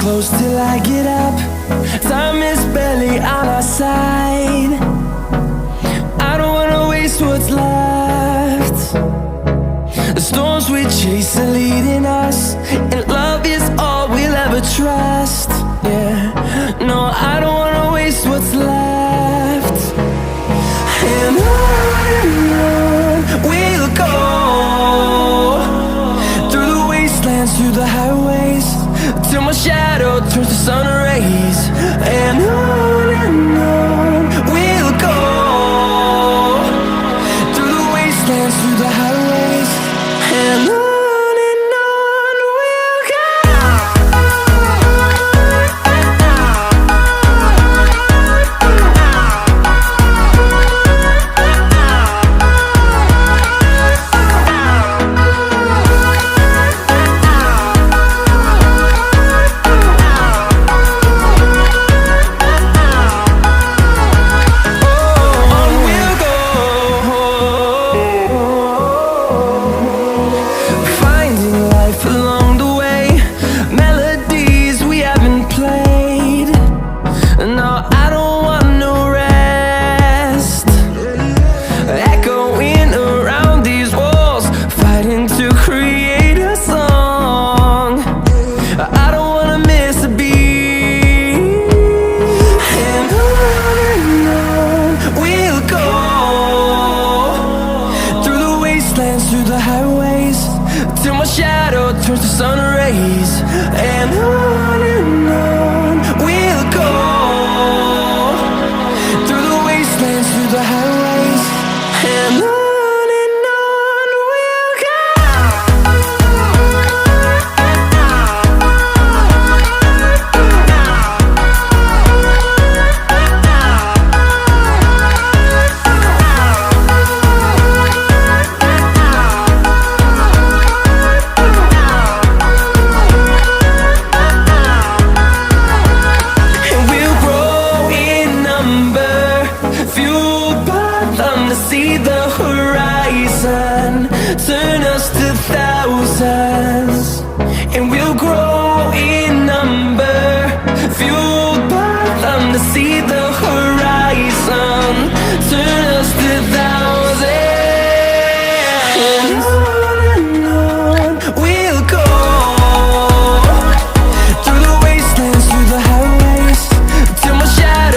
Close till I get up. Time is barely on our side. I don't wanna waste what's left. The storms we chase are leading us, and love is all we'll ever trust. Yeah, no, I don't wanna waste what's left. And on we'll go, through the wastelands, through the highways, till my shadow turns to sun rays. And on we'll go, through the wastelands, through the highways, and on we'll go. Through the highways, till my shadow turns to sun rays. And on